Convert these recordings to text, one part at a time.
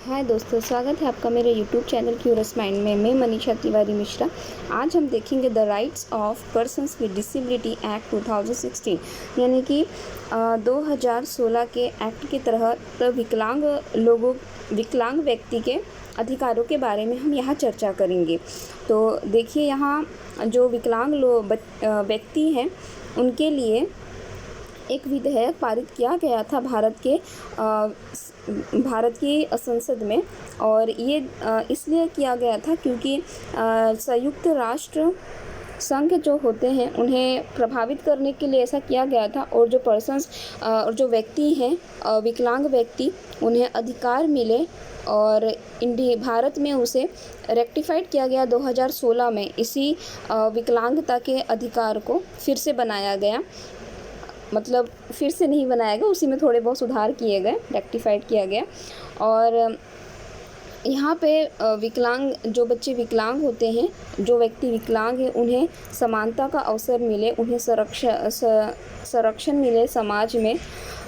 हाय दोस्तों, स्वागत है आपका मेरे यूट्यूब चैनल क्यूरियस माइंड में। मैं मनीषा तिवारी मिश्रा। आज हम देखेंगे the rights of persons with disability act 2016, यानी कि 2016 के एक्ट के तहत विकलांग व्यक्ति के अधिकारों के बारे में हम यहाँ चर्चा करेंगे। तो देखिए, यहाँ जो विकलांग व्यक्ति हैं उनके लिए एक विधेयक पारित किया गया था भारत की संसद में। और ये इसलिए किया गया था क्योंकि संयुक्त राष्ट्र संघ जो होते हैं उन्हें प्रभावित करने के लिए ऐसा किया गया था। और जो पर्सन्स और जो व्यक्ति हैं विकलांग व्यक्ति, उन्हें अधिकार मिले। और भारत में उसे रेक्टिफाइड किया गया 2016 में। इसी विकलांगता के अधिकार को फिर से बनाया गया, मतलब फिर से नहीं बनाया गया, उसी में थोड़े बहुत सुधार किए गए, रेक्टिफाइड किया गया। और यहाँ पे जो बच्चे विकलांग होते हैं, जो व्यक्ति विकलांग हैं, उन्हें समानता का अवसर मिले, उन्हें संरक्षण मिले समाज में,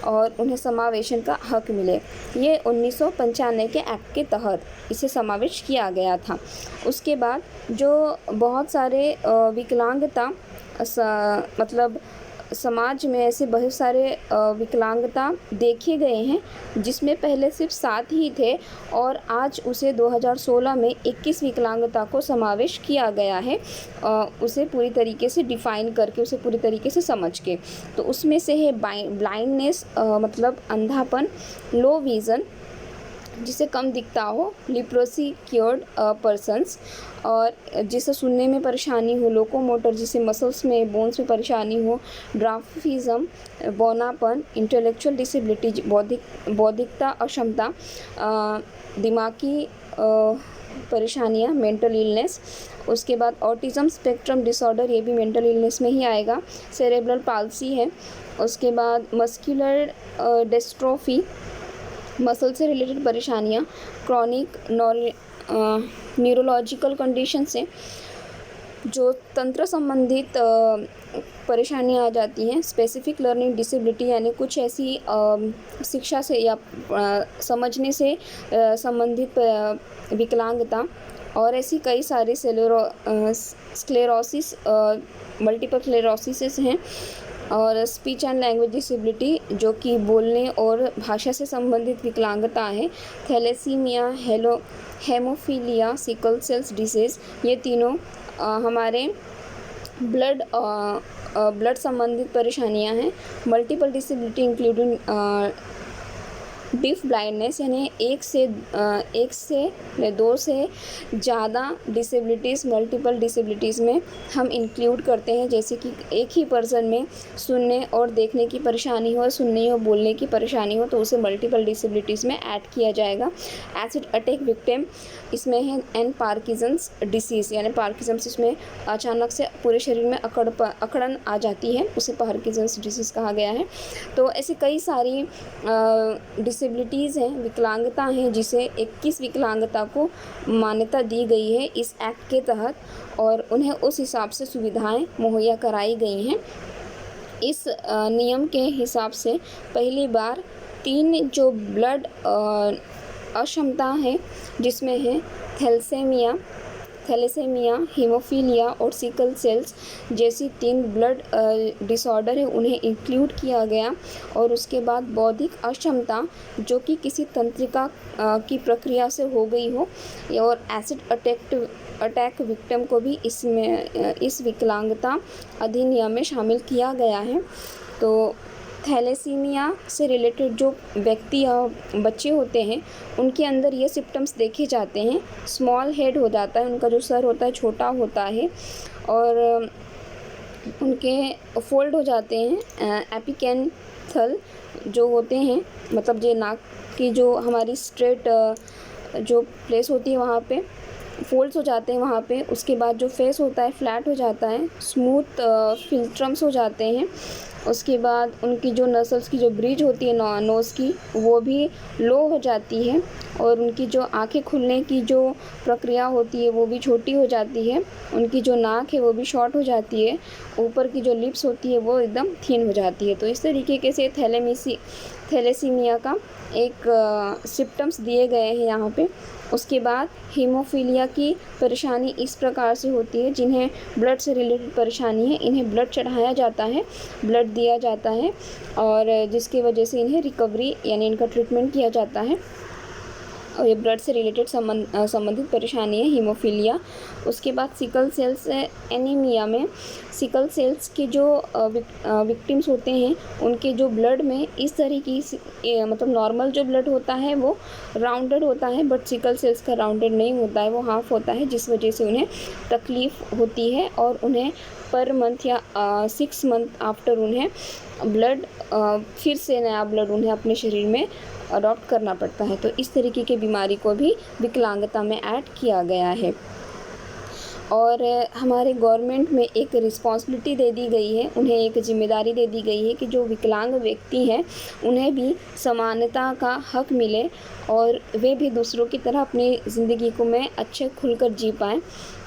और उन्हें समावेशन का हक मिले। ये 1995 के एक्ट के तहत इसे समावेश किया गया था। उसके बाद जो बहुत सारे विकलांगता मतलब समाज में ऐसे बहुत सारे विकलांगता देखे गए हैं, जिसमें पहले सिर्फ 7 ही थे और आज उसे 2016 में 21 विकलांगता को समावेश किया गया है, उसे पूरी तरीके से डिफ़ाइन करके, उसे पूरी तरीके से समझ के। तो उसमें से है ब्लाइंडनेस, मतलब अंधापन, लो विज़न जिसे कम दिखता हो, लिप्रोसी क्योर्ड पर्सन्स, और जिसे सुनने में परेशानी हो, लोकोमोटर जिसे मसल्स में, बोन्स में परेशानी हो, ड्राफिज़म, बौनापन, इंटेलेक्चुअल डिसेबिलिटी बौद्धिकता अक्षमता, दिमागी परेशानियाँ, मेंटल इलनेस। उसके बाद ऑटिज़म स्पेक्ट्रम डिसऑर्डर, ये भी मेंटल इलनेस में ही आएगा। सेरेब्रल पाल्सी है। उसके बाद मस्कुलर डिस्ट्रोफी, मसल से रिलेटेड परेशानियाँ, क्रॉनिक न्यूरोलॉजिकल कंडीशन से जो तंत्र संबंधित परेशानियाँ आ जाती हैं। स्पेसिफिक लर्निंग डिसेबिलिटी, यानी कुछ ऐसी शिक्षा से या समझने से संबंधित विकलांगता। और ऐसी कई सारी स्क्लेरोसिस, मल्टीपल स्क्लेरोसिस हैं। और स्पीच एंड लैंग्वेज डिसेबिलिटी, जो कि बोलने और भाषा से संबंधित विकलांगता है। Thalassemia, haemophilia, sickle cells disease, ये तीनों हमारे ब्लड संबंधित परेशानियां हैं। Multiple disability including deaf blindness, यानी एक से 2 से ज़्यादा डिसेबिलिटीज़, मल्टीपल डिसेबिलिटीज़ में हम इंक्लूड करते हैं। जैसे कि एक ही पर्सन में सुनने और देखने की परेशानी हो, सुनने और बोलने की परेशानी हो, तो उसे मल्टीपल डिसेबिलिटीज़ में ऐड किया जाएगा। एसिड अटैक विक्टिम, इसमें है एंड पार्किंसंस डिसीज़, यानी पार्किंसंस, इसमें अचानक से पूरे शरीर में अकड़न आ जाती है, उसे पार्किंसंस डिसीज़ कहा गया है। तो ऐसी कई सारी डिसेबिलिटीज़ हैं, विकलांगता हैं, जिसे 21 विकलांगता को मान्यता दी गई है इस एक्ट के तहत, और उन्हें उस हिसाब से सुविधाएं मुहैया कराई गई हैं। इस नियम के हिसाब से पहली बार 3 जो ब्लड अक्षमता है, जिसमें है थैलेसेमिया, हीमोफीलिया और सिकल सेल्स जैसी 3 ब्लड डिसऑर्डर है, उन्हें इंक्लूड किया गया। और उसके बाद बौद्धिक अक्षमता, जो कि किसी तंत्रिका की प्रक्रिया से हो गई हो, और एसिड अटैक विक्टिम को भी इस विकलांगता अधिनियम में शामिल किया गया है। तो थैलेसीमिया से रिलेटेड जो व्यक्ति या बच्चे होते हैं, उनके अंदर ये सिम्पटम्स देखे जाते हैं। स्मॉल हेड हो जाता है, उनका जो सर होता है छोटा होता है, और उनके फोल्ड हो जाते हैं। एपिकेंथल जो होते हैं, मतलब जो नाक की जो हमारी स्ट्रेट जो प्लेस होती है वहाँ पे फोल्ड्स हो जाते हैं वहाँ पे। उसके बाद जो फेस होता है फ्लैट हो जाता है, स्मूथ फिल्ट्रम्स हो जाते हैं। उसके बाद उनकी जो नसल्स की जो ब्रिज होती है नोज़ की, वो भी लो हो जाती है, और उनकी जो आंखें खुलने की जो प्रक्रिया होती है वो भी छोटी हो जाती है। उनकी जो नाक है वो भी शॉर्ट हो जाती है। ऊपर की जो लिप्स होती है वो एकदम थिन हो जाती है। तो इस तरीके से थैलेसीमिया का एक सिम्पटम्स दिए गए हैं यहाँ पे। उसके बाद हीमोफीलिया की परेशानी इस प्रकार से होती है, जिन्हें ब्लड से रिलेटेड परेशानी है, इन्हें ब्लड चढ़ाया जाता है, ब्लड दिया जाता है और जिसकी वजह से इन्हें रिकवरी यानी इनका ट्रीटमेंट किया जाता है। और ये ब्लड से रिलेटेड संबंधित परेशानी है हीमोफीलिया। उसके बाद सिकल सेल्स एनीमिया में सिकल सेल्स के जो विक्टिम्स होते हैं उनके जो ब्लड में इस तरीके से मतलब नॉर्मल जो ब्लड होता है वो राउंडेड होता है, बट सिकल सेल्स का राउंडेड नहीं होता है, वो हाफ होता है, जिस वजह से उन्हें तकलीफ़ होती है और उन्हें पर मंथ या 6 मंथ आफ्टर उन्हें ब्लड फिर से नया ब्लड उन्हें अपने शरीर में अडॉप्ट करना पड़ता है। तो इस तरीके की बीमारी को भी विकलांगता में ऐड किया गया है। और हमारे गवर्नमेंट में एक रिस्पॉन्सिबिलिटी दे दी गई है, उन्हें एक जिम्मेदारी दे दी गई है कि जो विकलांग व्यक्ति हैं उन्हें भी समानता का हक मिले और वे भी दूसरों की तरह अपनी ज़िंदगी को में अच्छे खुलकर जी पाएँ।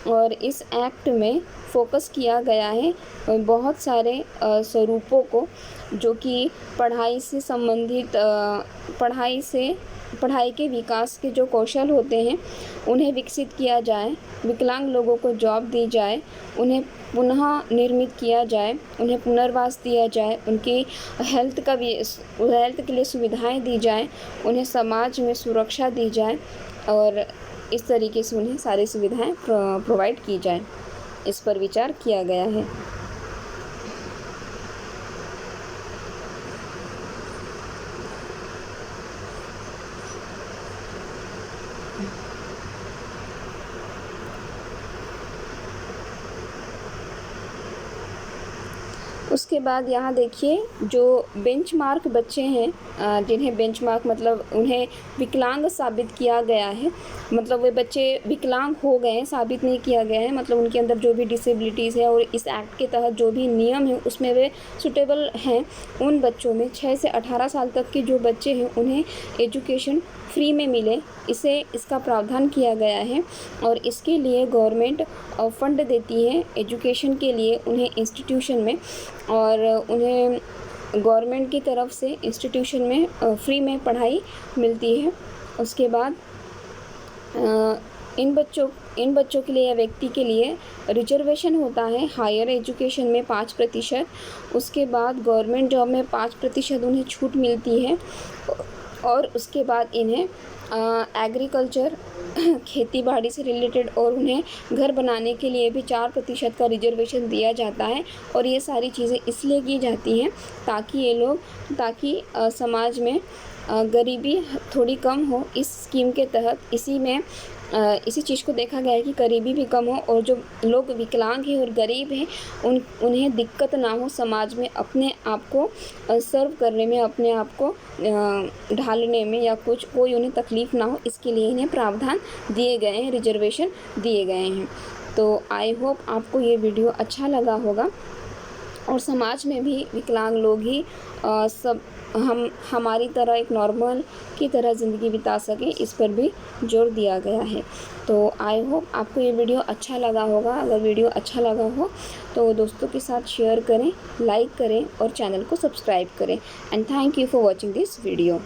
और इस एक्ट में फ़ोकस किया गया है बहुत सारे स्वरूपों को, जो कि पढ़ाई से संबंधित पढ़ाई के विकास के जो कौशल होते हैं उन्हें विकसित किया जाए, विकलांग लोगों को जॉब दी जाए, उन्हें पुनः निर्मित किया जाए, उन्हें पुनर्वास दिया जाए, उनकी हेल्थ के लिए सुविधाएं दी जाए, उन्हें समाज में सुरक्षा दी जाए और इस तरीके से उन्हें सारी सुविधाएं प्रोवाइड की जाए। इस पर विचार किया गया है। उसके बाद यहाँ देखिए जो बेंचमार्क बच्चे हैं जिन्हें बेंचमार्क मतलब उन्हें विकलांग साबित किया गया है, मतलब वे बच्चे विकलांग हो गए हैं, साबित नहीं किया गया है, मतलब उनके अंदर जो भी डिसेबिलिटीज़ है और इस एक्ट के तहत जो भी नियम है उसमें वे सुटेबल हैं। उन बच्चों में 6 से 18 साल तक के जो बच्चे हैं उन्हें एजुकेशन फ्री में मिले, इसका प्रावधान किया गया है। और इसके लिए गवर्नमेंट फ़ंड देती है एजुकेशन के लिए उन्हें इंस्टीट्यूशन में, और उन्हें गवर्नमेंट की तरफ से इंस्टीट्यूशन में फ्री में पढ़ाई मिलती है। उसके बाद इन बच्चों के लिए या व्यक्ति के लिए रिजर्वेशन होता है हायर एजुकेशन में 5%। उसके बाद गवर्नमेंट जॉब में 5% उन्हें छूट मिलती है। और उसके बाद इन्हें एग्रीकल्चर खेती बाड़ी से रिलेटेड और उन्हें घर बनाने के लिए भी 4% का रिजर्वेशन दिया जाता है। और ये सारी चीज़ें इसलिए की जाती हैं ताकि समाज में गरीबी थोड़ी कम हो। इस स्कीम के तहत इसी चीज़ को देखा गया है कि गरीबी भी कम हो और जो लोग विकलांग हैं और गरीब हैं उन्हें दिक्कत ना हो समाज में अपने आप को सर्व करने में, अपने आप को ढालने में या कोई उन्हें तकलीफ़ ना हो, इसके लिए इन्हें प्रावधान दिए गए हैं, रिजर्वेशन दिए गए हैं। तो आई होप आपको ये वीडियो अच्छा लगा होगा और समाज में भी विकलांग लोग ही हमारी तरह एक नॉर्मल की तरह ज़िंदगी बिता सकें, इस पर भी जोर दिया गया है। तो आई होप आपको ये वीडियो अच्छा लगा होगा। अगर वीडियो अच्छा लगा हो तो दोस्तों के साथ शेयर करें, लाइक करें और चैनल को सब्सक्राइब करें। And thank you for watching this video.